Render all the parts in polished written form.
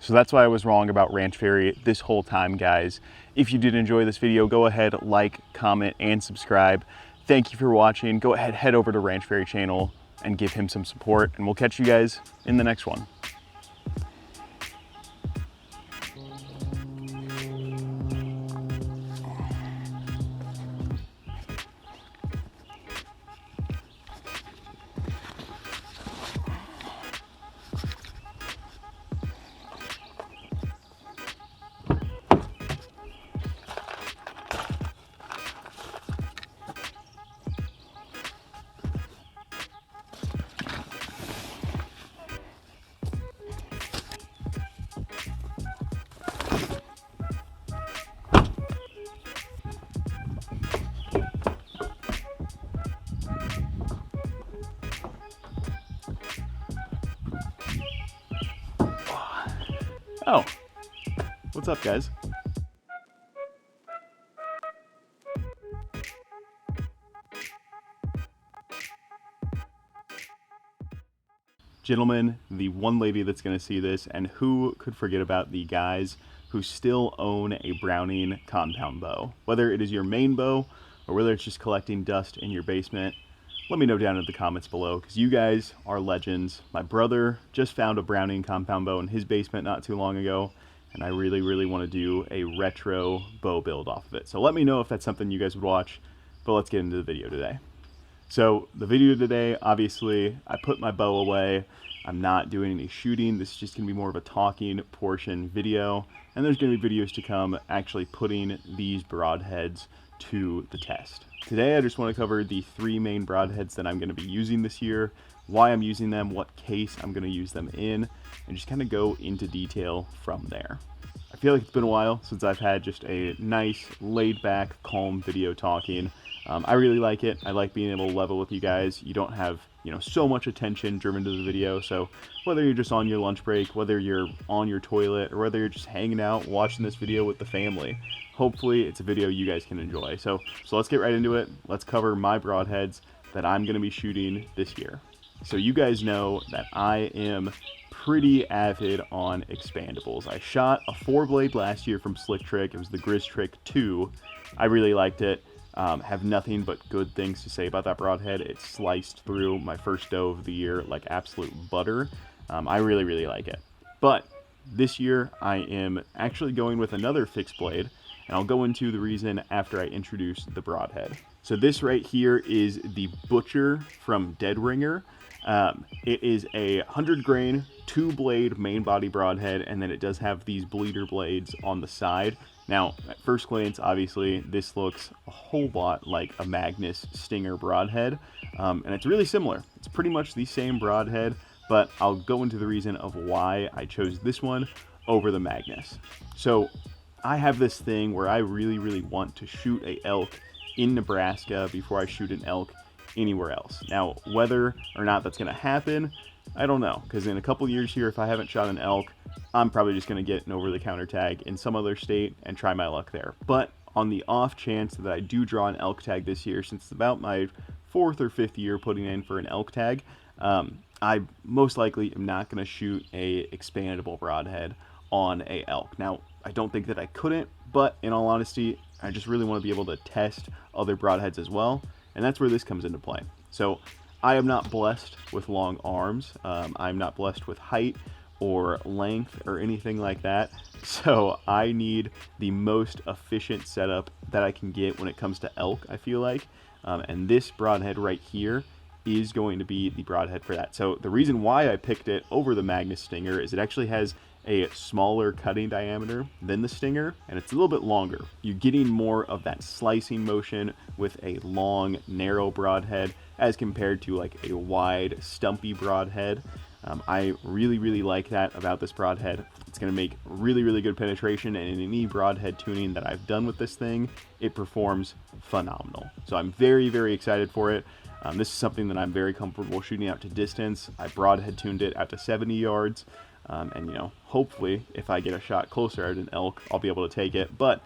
So that's why I was wrong about Ranch Fairy this whole time, guys. If you did enjoy this video, go ahead, like, comment, and subscribe. Thank you for watching. Go ahead, head over to Ranch Fairy channel and give him some support, and we'll catch you guys in the next one. Oh, what's up, guys? Gentlemen, the one lady that's going to see this, and who could forget about the guys who still own a Browning compound bow? Whether it is your main bow or whether it's just collecting dust in your basement, let me know down in the comments below, because you guys are legends. My brother just found a Browning compound bow in his basement not too long ago, and I really want to do a retro bow build off of it. So let me know if that's something you guys would watch, but let's get into the video today. So the video today, obviously, I put my bow away. I'm not doing any shooting. This is just going to be more of a talking portion video, and there's going to be videos to come actually putting these broadheads to the test. Today I just want to cover the 3 main broadheads that I'm going to be using this year, why I'm using them, what case I'm going to use them in, and just kind of go into detail from there. I feel like it's been a while since I've had just a nice, laid-back, calm video talking. I really like it. I like being able to level with you guys. You don't have, so much attention driven to the video. So whether you're just on your lunch break, whether you're on your toilet, or whether you're just hanging out watching this video with the family, hopefully it's a video you guys can enjoy. So let's get right into it. Let's cover my broadheads that I'm going to be shooting this year. So you guys know that I am pretty avid on expandables. I shot a 4-blade last year from Slick Trick. It was the Grizz Trick 2. I really liked it. Have nothing but good things to say about that broadhead. It sliced through my first doe of the year like absolute butter. I really like it. But this year I am actually going with another fixed blade, and I'll go into the reason after I introduce the broadhead. So this right here is the Butcher from Dead Ringer. It is a 100 grain 2-blade main body broadhead, and then it does have these bleeder blades on the side. Now, at first glance, obviously, this looks a whole lot like a Magnus Stinger broadhead, and it's really similar. It's pretty much the same broadhead, but I'll go into the reason of why I chose this one over the Magnus. So I have this thing where I really want to shoot a elk in Nebraska before I shoot an elk anywhere else. Now, whether or not that's going to happen, I don't know, because in a couple years here, if I haven't shot an elk, I'm probably just going to get an over-the-counter tag in some other state and try my luck there. But on the off chance that I do draw an elk tag this year, since it's about my 4th or 5th year putting in for an elk tag, I most likely am not going to shoot a expandable broadhead on a elk. Now, I don't think that I couldn't, but in all honesty, I just really want to be able to test other broadheads as well, and that's where this comes into play. So I am not blessed with long arms. I'm not blessed with height or length or anything like that. So I need the most efficient setup that I can get when it comes to elk, I feel like. And this broadhead right here is going to be the broadhead for that. So the reason why I picked it over the Magnus Stinger is it actually has a smaller cutting diameter than the Stinger, and it's a little bit longer. You're getting more of that slicing motion with a long, narrow broadhead as compared to like a wide, stumpy broadhead. I really like that about this broadhead. It's going to make really good penetration, and in any broadhead tuning that I've done with this thing, it performs phenomenal. So I'm very excited for it. This is something that I'm very comfortable shooting out to distance. I broadhead tuned it out to 70 yards. And hopefully if I get a shot closer at an elk, I'll be able to take it. But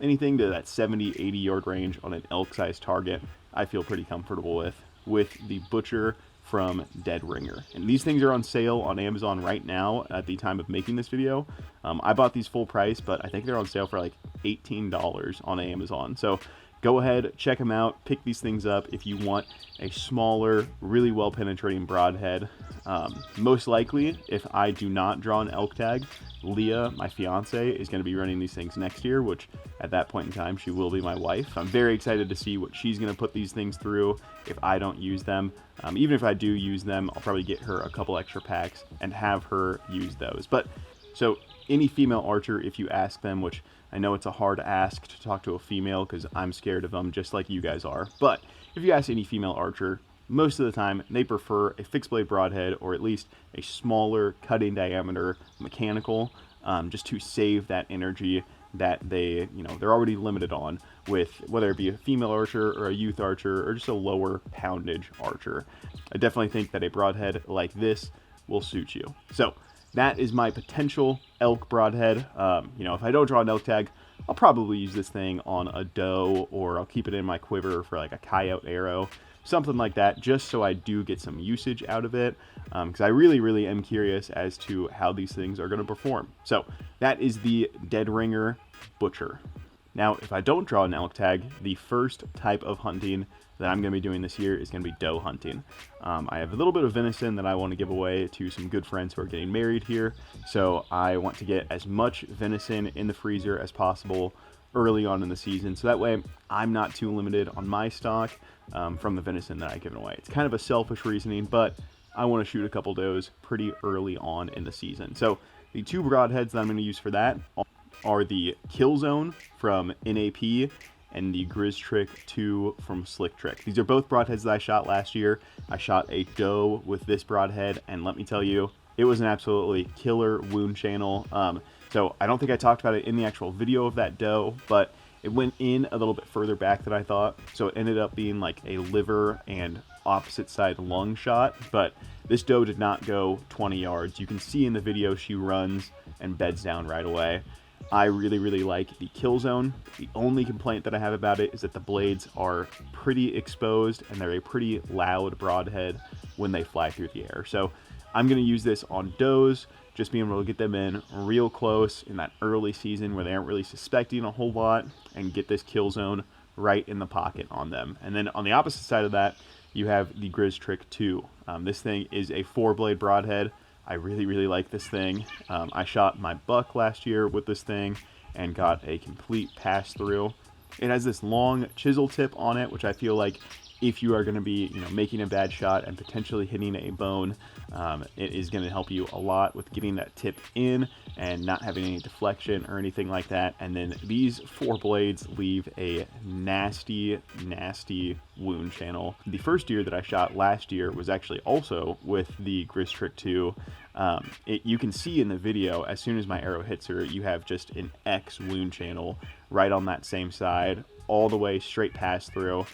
anything to that 70-80 yard range on an elk sized target, I feel pretty comfortable with the Butcher from Dead Ringer. And these things are on sale on Amazon right now at the time of making this video. I bought these full price, but I think they're on sale for like $18 on Amazon. So go ahead, check them out, pick these things up if you want a smaller, really well penetrating broadhead. Most likely, if I do not draw an elk tag, Leah, my fiance, is going to be running these things next year, which at that point in time, she will be my wife. I'm very excited to see what she's going to put these things through if I don't use them. Even if I do use them, I'll probably get her a couple extra packs and have her use those. But so any female archer, if you ask them, which I know it's a hard ask to talk to a female because I'm scared of them just like you guys are, but if you ask any female archer, most of the time they prefer a fixed blade broadhead or at least a smaller cutting diameter mechanical, just to save that energy that they're already limited on with, whether it be a female archer or a youth archer or just a lower poundage archer. I definitely think that a broadhead like this will suit you. So that is my potential elk broadhead. If I don't draw an elk tag, I'll probably use this thing on a doe, or I'll keep it in my quiver for like a coyote arrow, something like that, just so I do get some usage out of it, because I really am curious as to how these things are going to perform. So that is the Dead Ringer Butcher. Now, if I don't draw an elk tag, the first type of hunting that I'm going to be doing this year is going to be doe hunting. I have a little bit of venison that I want to give away to some good friends who are getting married here, so I want to get as much venison in the freezer as possible early on in the season, so that way I'm not too limited on my stock from the venison that I give away. It's kind of a selfish reasoning, but I want to shoot a couple does pretty early on in the season. So the two broadheads that I'm going to use for that are the Kill Zone from NAP and the Grizz Trick 2 from Slick Trick. These are both broadheads that I shot last year. I shot a doe with this broadhead, and let me tell you, it was an absolutely killer wound channel. So I don't think I talked about it in the actual video of that doe, but it went in a little bit further back than I thought. So it ended up being like a liver and opposite side lung shot, but this doe did not go 20 yards. You can see in the video she runs and beds down right away. I really like the Kill Zone. The only complaint that I have about it is that the blades are pretty exposed and they're a pretty loud broadhead when they fly through the air. So I'm going to use this on does, just being able to get them in real close in that early season where they aren't really suspecting a whole lot, and get this Kill Zone right in the pocket on them. And then on the opposite side of that, you have the Grizz Trick 2. This thing is a 4-blade broadhead. I really like this thing. I shot my buck last year with this thing and got a complete pass through. It has this long chisel tip on it, which I feel like if you are going to be making a bad shot and potentially hitting a bone, it is going to help you a lot with getting that tip in and not having any deflection or anything like that. And then these 4 blades leave a nasty wound channel. The first deer that I shot last year was actually also with the Grizz Trick 2. You can see in the video, as soon as my arrow hits her, you have just an X wound channel right on that same side, all the way straight pass through.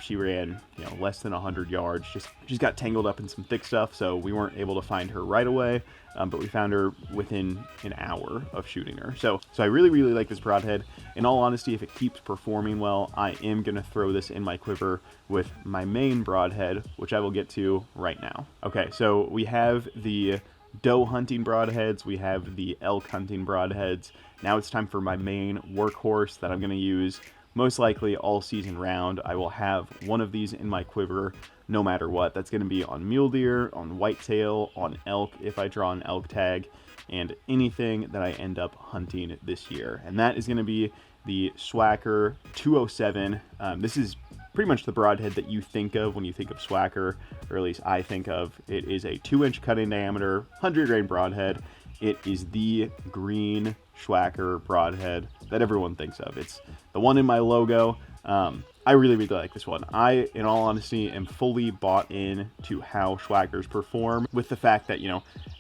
She ran less than 100 yards. She's got tangled up in some thick stuff, so we weren't able to find her right away, but we found her within an hour of shooting her. So I really like this broadhead. In all honesty, if it keeps performing well, I am going to throw this in my quiver with my main broadhead, which I will get to right now. Okay, so we have the doe hunting broadheads, we have the elk hunting broadheads. Now it's time for my main workhorse that I'm going to use most likely all season round. I will have one of these in my quiver no matter what. That's going to be on mule deer, on whitetail, on elk if I draw an elk tag, and anything that I end up hunting this year. And that is going to be the Swacker 207. This is pretty much the broadhead that you think of when you think of Swacker, or at least I think of. It is a 2-inch cutting diameter, 100-grain broadhead. It is the green Swacker broadhead that everyone thinks of. It's the one in my logo. I really like this one. I, in all honesty, am fully bought in to how Swackers perform, with the fact that,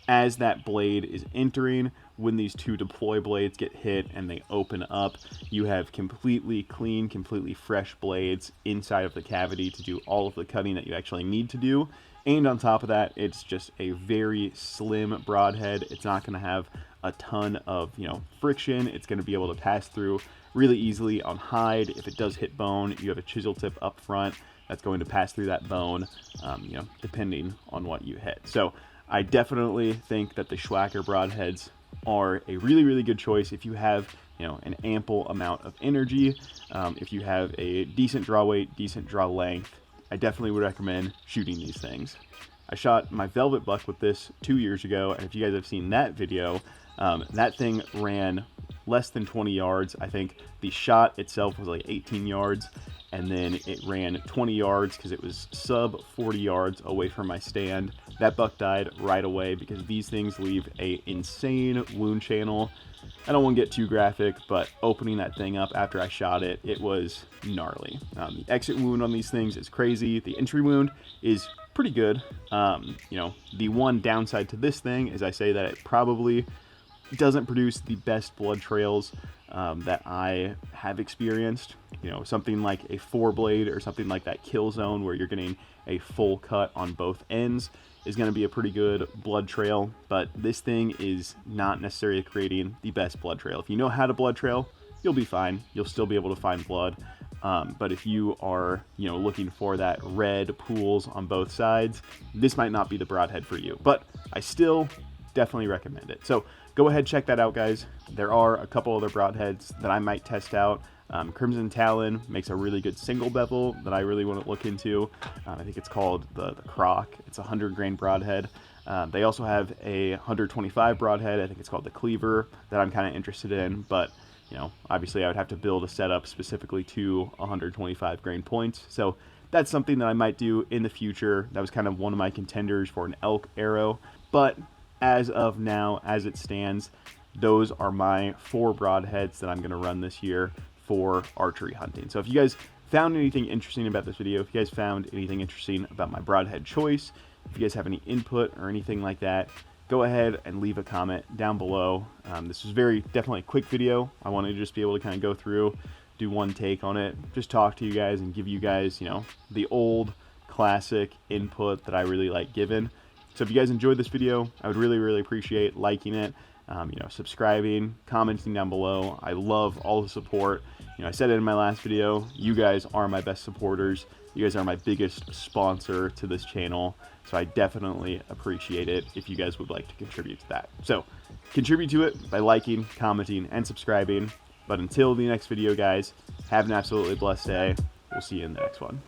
as that blade is entering, when these two deploy blades get hit and they open up, you have completely clean, completely fresh blades inside of the cavity to do all of the cutting that you actually need to do. And on top of that, it's just a very slim broadhead. It's not going to have a ton of friction. It's going to be able to pass through really easily on hide. If it does hit bone, you have a chisel tip up front that's going to pass through that bone, depending on what you hit. So I definitely think that the Schwacker broadheads are a really, really good choice if you have, an ample amount of energy, if you have a decent draw weight, decent draw length. I definitely would recommend shooting these things. I shot my velvet buck with this 2 years ago, and if you guys have seen that video, that thing ran less than 20 yards. I think the shot itself was like 18 yards, and then it ran 20 yards because it was sub 40 yards away from my stand. That buck died right away because these things leave a insane wound channel. I don't want to get too graphic, but opening that thing up after I shot it, it was gnarly. The exit wound on these things is crazy. The entry wound is pretty good. The one downside to this thing is I say that it probably doesn't produce the best blood trails that I have experienced. Something like a 4-blade or something like that kill zone where you're getting a full cut on both ends is going to be a pretty good blood trail, but this thing is not necessarily creating the best blood trail. If you know how to blood trail, you'll be fine. You'll still be able to find blood. But if you are, looking for that red pools on both sides, this might not be the broadhead for you, but I still definitely recommend it. So go ahead, check that out, guys. There are a couple other broadheads that I might test out. Crimson Talon makes a really good single bevel that I really want to look into. I think it's called the Croc. It's a 100-grain broadhead. They also have a 125 broadhead. I think it's called the Cleaver that I'm kind of interested in, but obviously I would have to build a setup specifically to 125 grain points. So that's something that I might do in the future. That was kind of one of my contenders for an elk arrow, but as of now, as it stands, those are my 4 broadheads that I'm going to run this year for archery hunting. So if you guys found anything interesting about this video, if you guys found anything interesting about my broadhead choice, if you guys have any input or anything like that, go ahead and leave a comment down below. This was definitely a quick video. I wanted to just be able to kind of go through, do one take on it, just talk to you guys and give you guys, the old classic input that I really like giving. So if you guys enjoyed this video, I would really, really appreciate liking it, subscribing, commenting down below. I love all the support. I said it in my last video, you guys are my best supporters. You guys are my biggest sponsor to this channel. So I definitely appreciate it if you guys would like to contribute to that. So contribute to it by liking, commenting, and subscribing. But until the next video, guys, have an absolutely blessed day. We'll see you in the next one.